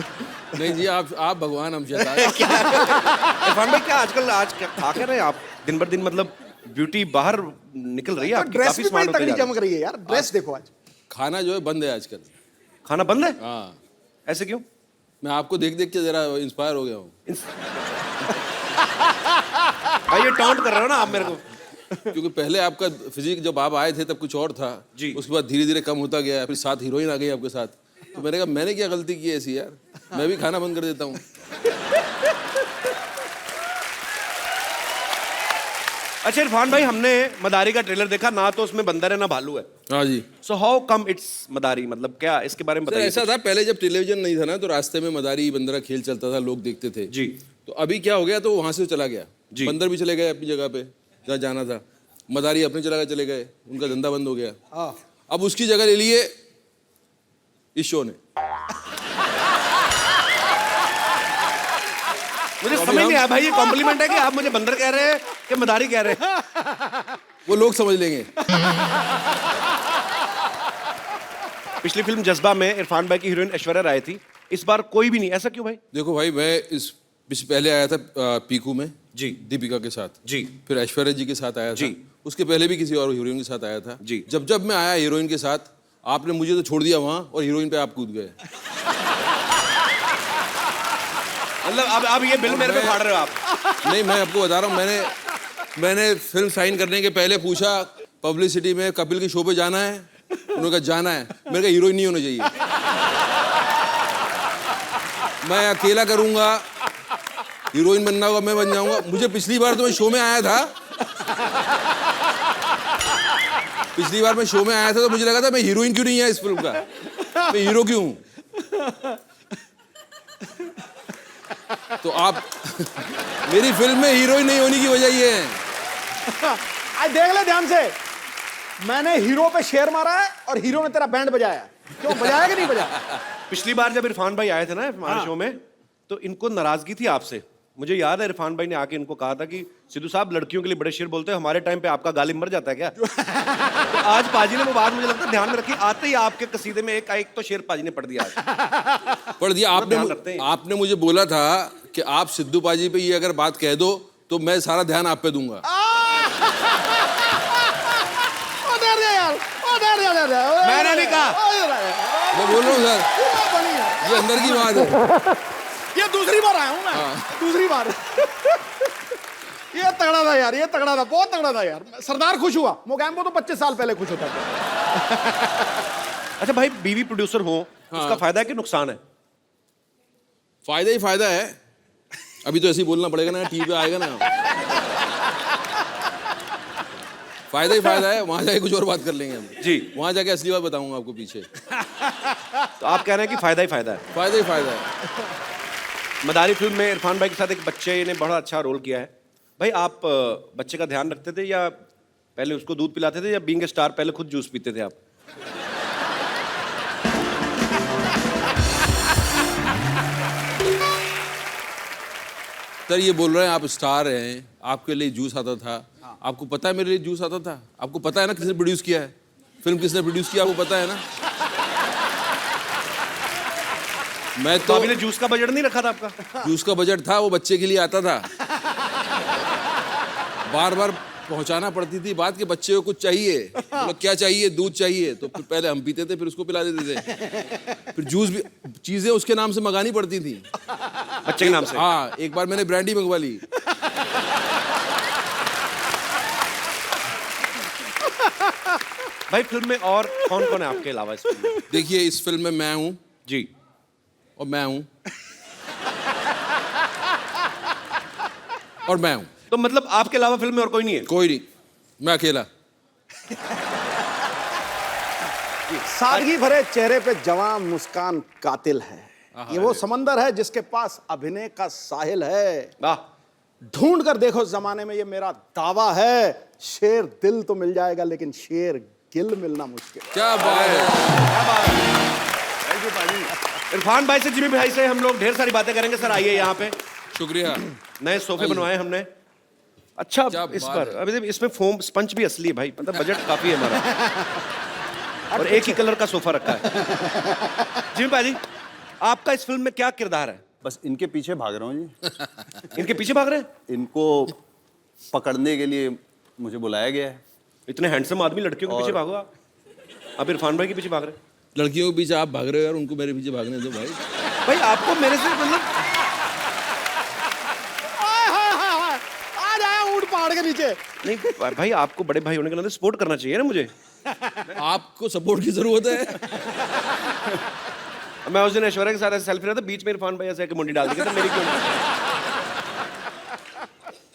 नहीं जी, आप भगवान, हम शैतान। इरफान भाई, क्या आज क्या खा के रहे आप? दिन भर दिन मतलब ब्यूटी बाहर निकल रही है आपकी, ड्रेस काफी भी बड़ी स्मार्ट होते तगड़ी जा रहे चमक रही है यार। ड्रेस देखो आज। खाना जो है बंद है आजकल। हैं। खाना बंद है? हाँ, ऐसे क्यों? मैं आपको देख देख के जरा इंस्पायर हो गया हूँ। भाई ये टॉन्ट कर रहे हो ना आप मेरे को। क्योंकि पहले आपका फिजिक जब आप आए थे तब कुछ और था जी। उसके बाद धीरे धीरे कम होता गया, फिर साथ हीरोइन आ गई आपके साथ, तो मैंने कहा मैंने क्या गलती की ऐसी यार, मैं भी खाना बंद कर देता हूँ। अच्छा इरफान भाई, हमने मदारी का ट्रेलर देखा ना, तो उसमें बंदर है ना भालू है। हाँ जी सो हाउ कम इट्स मदारी, मतलब क्या इसके बारे में सर, बताइए। ऐसा था पहले जब टेलीविजन नहीं था ना, तो रास्ते में मदारी बंदरा खेल चलता था, लोग देखते थे जी। तो अभी क्या हो गया, तो वहां से चला गया जी। बंदर भी चले गए अपनी जगह पे जहाँ जाना था, मदारी अपनी जगह चले गए, उनका धंधा बंद हो गया। अब उसकी जगह ले लिए इस शो ने। मुझे समझ नहीं आया भाई, ये कॉम्प्लीमेंट है कि आप मुझे बंदर कह रहे हैं कि मदारी कह रहे हैं? वो लोग समझ लेंगे। पिछली फिल्म जज्बा में इरफान भाई की हीरोइन ऐश्वर्या राय थी, इस बार कोई भी नहीं, ऐसा क्यों भाई? देखो भाई, मैं इस पहले आया था पीकू में जी। दीपिका के साथ जी। फिर ऐश्वर्या जी के साथ आया था जी। उसके पहले भी किसी और हीरोइन के साथ आया था जी। जब मैं आया हीरोइन के साथ, आपने मुझे तो छोड़ दिया वहां और हीरोइन पे आप कूद गए। मतलब अब ये बिल मेरे पे फाड़ रहे हो आप? नहीं, मैं आपको बता रहा हूँ, मैंने फिल्म साइन करने के पहले पूछा पब्लिसिटी में कपिल के शो पे जाना है, उन्होंने कहा जाना है, मेरे का हीरोइन नहीं होना चाहिए, मैं अकेला करूंगा, हीरोइन बनना होगा मैं बन जाऊंगा। मुझे पिछली बार तो मैं शो में आया था, पिछली बार मैं शो में आया था तो मुझे लगा था मैं हीरोइन क्यों नहीं है इस फिल्म का, मैं हीरो क्यों हूं। तो आप मेरी फिल्म में हीरोइन नहीं होने की वजह ये है। आज देख ले ध्यान से, मैंने हीरो पे शेर मारा है और हीरो ने तेरा बैंड बजाया। क्यों बजाया कि नहीं बजाया? पिछली बार जब इरफान भाई आए थे ना हमारे शो में, तो इनको नाराजगी थी आपसे। मुझे याद है इरफान भाई ने आके इनको कहा था कि सिद्धू साहब लड़कियों के लिए बड़े शेर बोलते हैं, हमारे टाइम पे आपका गालिब मर जाता है क्या? तो आज पाजी ने वो बात मुझे लगता है ध्यान में रखी, आते ही आपके कसीदे में एक तो शेर पाजी ने पढ़ दिया आज। पढ़ दिया ध्यान रखते हैं। आपने मुझे बोला था कि आप सिद्धू पाजी पे ये अगर बात कह दो तो मैं सारा ध्यान आप पे दूंगा। मैंने नहीं कहा, मैं बोल रहा हूँ सर, ये अंदर की बात है। ये दूसरी बार आया हूं मैं, दूसरी बार। ये तगड़ा था यार, ये तगड़ा था, बहुत तगड़ा था यार। सरदार खुश हुआ, मोगैम्बो तो 25 साल पहले खुश होता था। अच्छा भाई, बीवी प्रोड्यूसर हो उसका फायदा है कि नुकसान है? फायदा ही फायदा है। अभी तो ऐसे ही बोलना पड़ेगा ना, टीवी पे आएगा ना। फायदा ही फायदा है, वहां जाके कुछ और बात कर लेंगे हम। जी। वहां जाके असली बात बताऊंगा आपको पीछे। तो आप कह रहे हैं कि फायदा ही फायदा है। फायदा ही फायदा है। मदारी फिल्म में इरफान भाई के साथ एक बच्चे ने बड़ा अच्छा रोल किया है। भाई आप बच्चे का ध्यान रखते थे या पहले उसको दूध पिलाते थे, या बीइंग ए स्टार पहले खुद जूस पीते थे आप? सर ये बोल रहे हैं आप स्टार हैं, आपके लिए जूस आता था। आपको पता है मेरे लिए जूस आता था? आपको पता है ना किसने प्रोड्यूस किया है? फिल्म किसने प्रोड्यूस किया आपको पता है ना? मैं तो तो अभी ने जूस का बजट नहीं रखा था आपका? जूस का बजट था, वो बच्चे के लिए आता था। बार बार पहुंचाना पड़ती थी बात कि बच्चे को कुछ चाहिए। बोला क्या चाहिए? दूध चाहिए। तो फिर पहले हम पीते थे, फिर उसको पिला देते थे। फिर जूस भी चीजें उसके नाम से मंगानी पड़ती थी, बच्चे के नाम से? हाँ, एक बार मैंने ब्रांडी मंगवा ली। भाई फिल्म में और कौन कौन है आपके अलावा इस फिल्म में? देखिए इस फिल्म में मैं हूं जी, और मैं हूं और मैं हूं, तो मतलब आपके अलावा फिल्म में और कोई नहीं है? कोई नहीं, मैं अकेला। सादगी भरे चेहरे पे जवां मुस्कान कातिल है। ये वो समंदर है जिसके पास अभिनय का साहिल है। वाह, ढूंढ कर देखो जमाने में, ये मेरा दावा है। शेर दिल तो मिल जाएगा, लेकिन शेर गिल मिलना मुश्किल है। क्या बात है। इरफान भाई से, जिमी भाई से हम लोग ढेर सारी बातें करेंगे। सर आइए यहाँ पे। शुक्रिया। नए सोफे बनवाए हमने। अच्छा, क्या इस बात पर अभी इसमें फोम स्पंज भी असली है भाई, मतलब बजट काफी है हमारा। और एक ही कलर का सोफा रखा है। जिमी भाई, आपका इस फिल्म में क्या किरदार है? बस इनके पीछे भाग रहा हूँ जी। इनके पीछे भाग रहे हैं? इनको पकड़ने के लिए मुझे बुलाया गया है। इतने हैंडसम आदमी, लड़कियों के पीछे भागो आप। अब इरफान भाई के पीछे भाग रहे हैं। लड़कियों के पीछे आप भाग रहे हो यार, उनको मेरे पीछे भागने दो भाई। भाई आपको मेरे से मतलब आ जाए ऊंट पहाड़ के नीचे। नहीं भाई, आपको बड़े भाई होने के नाते सपोर्ट करना चाहिए ना मुझे। आपको सपोर्ट की जरूरत है। मैं उस दिन ऐश्वर्या के साथ ऐसे सेल्फी रहा था, बीच में इरफान भाई ऐसे मुंडी डाल दी कि मेरी क्यों नहीं?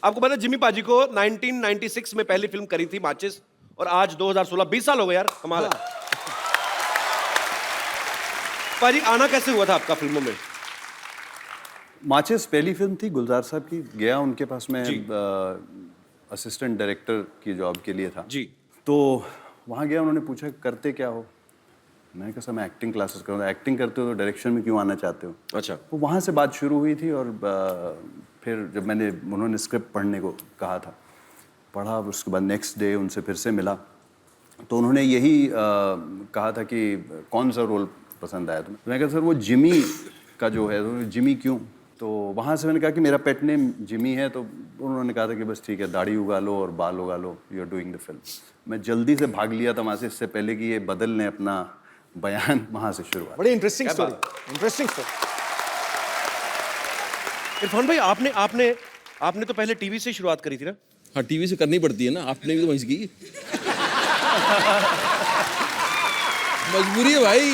आपको पता है जिमी पाजी को 1996 में पहली फिल्म करी थी माचिस, और आज 2016, 20 साल हो गए यार, कमाल है। पाजी आना कैसे हुआ था आपका फिल्मों में? माचिस पहली फिल्म थी गुलजार साहब की। गया उनके पास, मैं असिस्टेंट डायरेक्टर की जॉब के लिए था जी। तो वहाँ गया, उन्होंने पूछा करते क्या हो। मैंने कहा सर मैं एक्टिंग क्लासेस कर रहा हूँ। एक्टिंग करते हो तो डायरेक्शन में क्यों आना चाहते हो? अच्छा। तो वहाँ से बात शुरू हुई थी। और फिर जब उन्होंने स्क्रिप्ट पढ़ने को कहा था, पढ़ा, उसके बाद नेक्स्ट डे उनसे फिर से मिला, तो उन्होंने यही कहा था कि कौन सा रोल पसंद आया तुम्हें? मैं कहा सर वो जिमी का जो है। तो जिमी क्यों? तो वहाँ से मैंने कहा कि मेरा पेट नेम जिमी है। तो उन्होंने कहा था कि बस ठीक है, दाढ़ी उगा लो और बाल उगा लो, you are doing the film. मैं जल्दी से भाग लिया था वहाँ से, इससे पहले कि ये बदल ने अपना बयान। वहाँ से शुरुआत। बड़ी interesting story, interesting story. Irfan भाई, आपने तो पहले टीवी से शुरुआत करी थी ना? हाँ, टीवी से करनी पड़ती है ना, आपने भी तो वहीं से की। मजबूरी है भाई।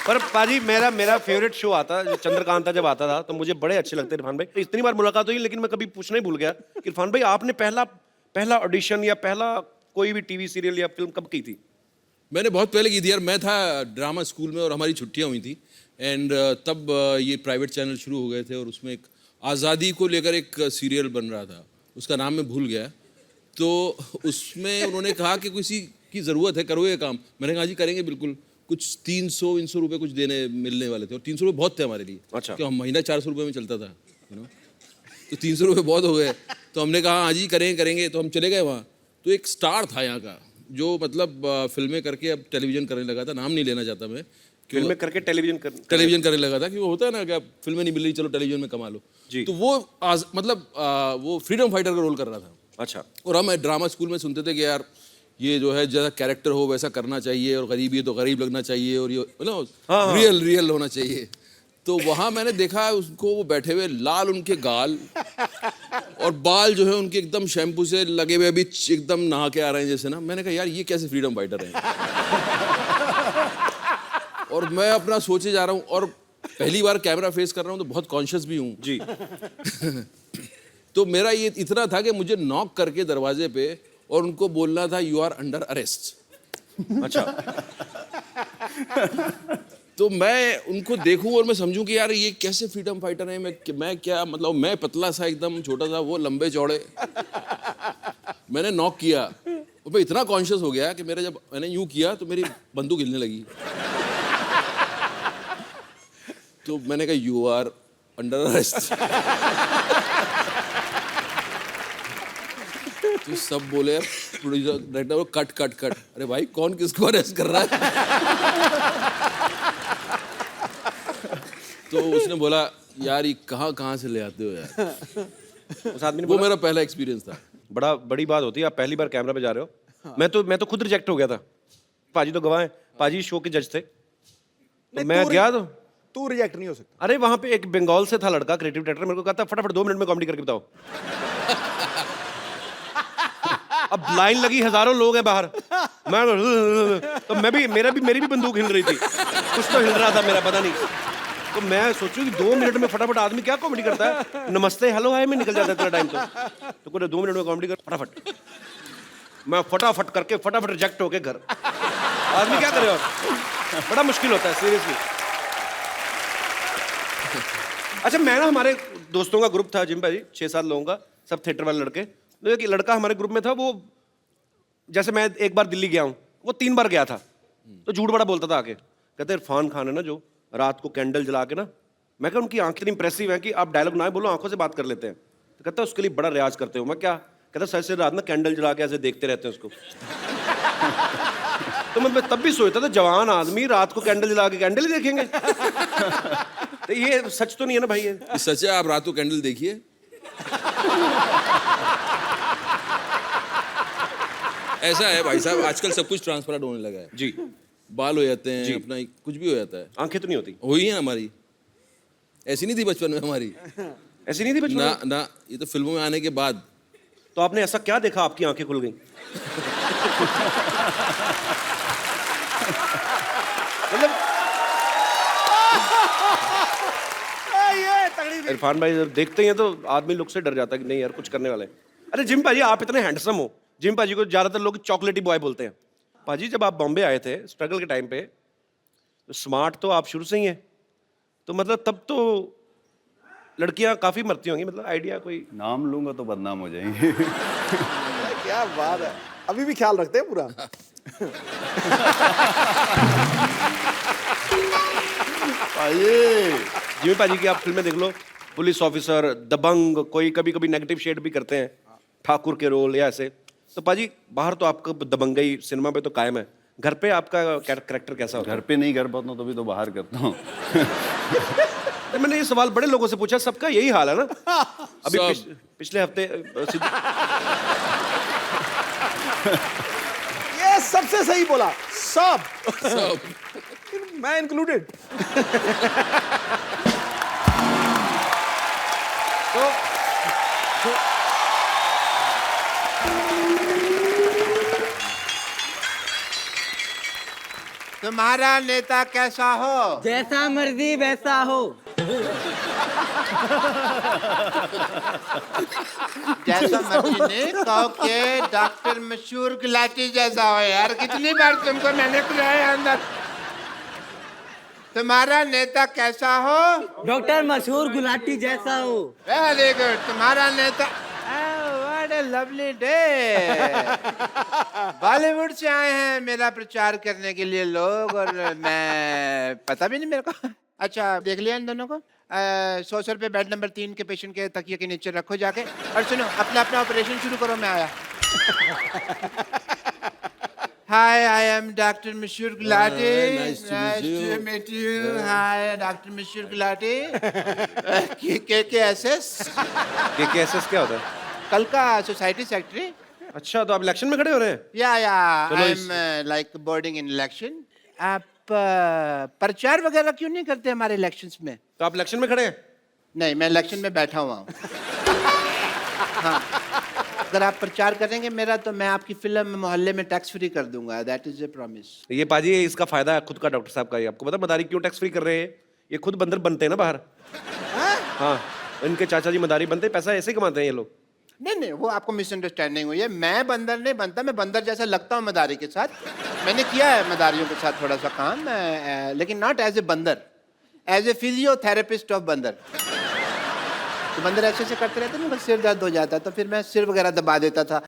पर पाजी मेरा फेवरेट शो आता, जो चंद्रकांता जब आता था, तो मुझे बड़े अच्छे लगते इरफान भाई। इतनी बार मुलाकात हुई, लेकिन मैं कभी पूछना ही भूल गया कि इरफान भाई आपने पहला ऑडिशन या पहला कोई भी टीवी सीरियल या फिल्म कब की थी? मैंने बहुत पहले की थी यार। मैं था ड्रामा स्कूल में और हमारी छुट्टियां हुई थी, एंड तब ये प्राइवेट चैनल शुरू हो गए थे, और उसमें एक आज़ादी को लेकर एक सीरियल बन रहा था, उसका नाम मैं भूल गया। तो उसमें उन्होंने कहा कि किसी की ज़रूरत है, करो ये काम। मैंने कहा जी करेंगे बिल्कुल। कुछ 300 रुपये कुछ मिलने वाले थे, और 300 रुपये बहुत थे हमारे लिए। अच्छा। क्यों, हम महीना 400 रुपये में चलता था, तो 300 रुपये बहुत हो गए। तो हमने कहा हाँ जी करेंगे। तो हम चले गए वहाँ। तो एक स्टार था यहाँ का, जो मतलब फिल्में करके अब टेलीविज़न करने लगा था। नाम नहीं लेना चाहता मैं, फिल्में करके टेलीविज़न करने लगा था। कि वो होता है ना कि अब फिल्में नहीं मिल रही, चलो टेलीविज़न में कमा लो जी। तो वो वो फ्रीडम फाइटर का रोल कर रहा था। अच्छा। और हम ड्रामा स्कूल में सुनते थे कि यार ये जो है जैसा कैरेक्टर हो वैसा करना चाहिए, और गरीब है तो गरीब लगना चाहिए, और ये मतलब रियल होना चाहिए। तो वहाँ मैंने देखा उसको, वो बैठे हुए, लाल उनके गाल, और बाल जो है उनके एकदम शैम्पू से लगे हुए, अभी एकदम नहा के आ रहे हैं जैसे ना। मैंने कहा यार ये कैसे फ्रीडम फाइटर हैं। और मैं अपना सोचे जा रहा हूँ, और पहली बार कैमरा फेस कर रहा हूँ, तो बहुत कॉन्शियस भी हूँ जी। तो मेरा ये इतना था कि मुझे नॉक करके दरवाजे पे, और उनको बोलना था यू आर अंडर अरेस्ट। अच्छा। तो मैं उनको देखूं और मैं समझूं कि यार ये कैसे फ्रीडम फाइटर है, मैं क्या मतलब, मैं पतला सा एकदम छोटा सा, वो लंबे चौड़े। मैंने नॉक किया और मैं इतना कॉन्शियस हो गया कि मेरे जब मैंने यूं किया तो मेरी बंदूक हिलने लगी। तो मैंने कहा यू आर अंडर अरेस्ट। तो सब बोले, producer director, cut cut cut. अरे भाई कौन किसको अरेस्ट कर रहा है? तो उसने बोला यार ये कहाँ से ले आते हो यार। उस आदमी ने वो बोला, मेरा पहला एक्सपीरियंस था। बड़ी बात होती है, आप पहली बार कैमरा पे जा रहे हो। मैं तो खुद रिजेक्ट हो गया था। पाजी तो गवाह हैं, पाजी शो के जज थे। तो मैं गया तो तू रिजेक्ट नहीं हो सकता। अरे वहां पे एक बंगाल से था लड़का, क्रिएटिव डायरेक्टर, मेरे को कहता फटाफट 2 मिनट में कॉमेडी करके बताओ। अब लाइन लगी, हजारों लोग हैं बाहर। तो मेरी भी बंदूक हिल रही थी, कुछ तो हिल रहा था मेरा, पता नहीं। तो मैं सोचूं कि 2 मिनट में फटाफट आदमी क्या कॉमेडी करता है, नमस्ते हेलो हाय में निकल जाता है तेरा टाइम। तो कोई 2 मिनट में कॉमेडी कर फटाफट। मैं फटाफट करके फटाफट रिजेक्ट होके घर। आदमी क्या करे और, बड़ा मुश्किल होता है सीरियसली। अच्छा, मैं ना, हमारे दोस्तों का ग्रुप था जिम भाई, 6-7 लोगों का, सब थिएटर वाले लड़के। तो एक लड़का हमारे ग्रुप में था, वो जैसे मैं एक बार दिल्ली गया हूँ, वो 3 बार गया था। तो झूठ बड़ा बोलता था आके, कहते इरफान खान है ना जो रात को कैंडल जला के ना, मैं कहा उनकी आंखें इतनी इंप्रेसिव है कि आप डायलॉग ना बोलो, आंखों से बात कर लेते हैं। तो कहता उसके लिए बड़ा रियाज करते हो। मैं क्या? कहता सर से रात ना कैंडल जला के ऐसे देखते रहते हैं उसको। तो मैं तब भी सोचता था, जवान आदमी रात को कैंडल जला के कैंडल ही देखेंगे। तो ये सच तो नहीं है ना भाई? ये सच है, आप रात को कैंडल देखिए। ऐसा है भाई साहब, आजकल सब कुछ ट्रांसपेरेंट होने लगा है जी। बाल हो जाते हैं, जी। अपना कुछ भी हो जाता है। आंखें तो नहीं होती? हुई है हमारी, ऐसी नहीं थी बचपन में हमारी। ऐसी नहीं थी बचपन में? ना, ये तो फिल्मों में आने के बाद। तो आपने ऐसा क्या देखा आपकी आंखें खुल गई? मतलब इरफान भाई जब देखते हैं तो आदमी लुक से डर जाता है कि नहीं यार कुछ करने वाले हैं। अरे जिम भाजी, आप इतने हैंडसम हो। जिम भाजी को ज्यादातर लोग चॉकलेटी बॉय बोलते हैं। भाजी जब आप बॉम्बे आए थे स्ट्रगल के टाइम पे, तो स्मार्ट तो आप शुरू से ही हैं, तो मतलब तब तो लड़कियां काफी मरती होंगी, मतलब आइडिया कोई? नाम लूंगा तो बदनाम हो जाएंगे। क्या बात है, अभी भी ख्याल रखते हैं पूरा। जिमी पाजी की आप फिल्में देख लो, पुलिस ऑफिसर, दबंग, कोई कभी कभी नेगेटिव शेड भी करते हैं, ठाकुर के रोल या ऐसे। तो पाजी बाहर तो आपका दबंगई सिनेमा पे तो कायम है, घर पे आपका कैरेक्टर कैसा होता है? घर पे नहीं कर पाता हूँ तभी तो बाहर करता हूँ। मैंने ये सवाल बड़े लोगों से पूछा, सबका यही हाल है ना। अभी पिछले हफ्ते ये सबसे सही बोला, सब। मैं इंक्लूडेड। तुम्हारा नेता कैसा हो? जैसा मर्जी वैसा हो। जैसा मर्जी नहीं, कहो के डॉक्टर मशहूर गुलाटी जैसा हो। यार कितनी बार तुमको मैंने बुलाया अंदर। तुम्हारा नेता कैसा हो? डॉक्टर मशहूर गुलाटी जैसा हो। Very good. तुम्हारा नेता, what A lovely day. Bollywood से आए हैं मेरा प्रचार करने के लिए लोग, और मैं पता भी नहीं मेरे को। अच्छा देख लिया इन दोनों को। 100 रुपये बेड नंबर 3 के पेशेंट के तकिए के नीचे रखो जाके, और सुनो अपना अपना ऑपरेशन शुरू करो। मैं आया। हाय, आई एम डॉक्टर मशहूर Gulati. Nice to meet you. Hi doctor मशहूर गुलाटी। KKSS क्या होता है? कल का सोसाइटी सेक्रेटरी। अच्छा, तो आप इलेक्शन में खड़े हो रहे हैं? या चलो I am like boarding in election. आप प्रचार वगैरह क्यों नहीं करते हमारे इलेक्शंस में? तो आप इलेक्शन में खड़े हैं? नहीं, मैं इलेक्शन में बैठा हुआ हूँ। हाँ, अगर आप प्रचार करेंगे मेरा, तो मैं आपकी फिल्म मोहल्ले में टैक्स फ्री कर दूंगा। That is a promise. ये पाजी इसका फायदा है खुद का, डॉक्टर साहब का। ये आपको पता मदारी क्यों टैक्स फ्री कर रहे हैं? ये खुद बंदर बनते हैं ना बाहर। हाँ, इनके चाचा जी मदारी बनते हैं, पैसा ऐसे ही कमाते हैं ये लोग। नहीं नहीं, वो आपको मिसअंडरस्टैंडिंग हुई है। मैं बंदर नहीं बनता, मैं बंदर जैसा लगता हूँ मदारी के साथ। मैंने किया है मदारियों के साथ थोड़ा सा काम, लेकिन नॉट एज ए बंदर, एज ए फिजियोथेरेपिस्ट ऑफ बंदर। तो बंदर ऐसे करते रहते ना, सिर दर्द हो जाता, तो फिर मैं सिर वगैरह दबा देता था।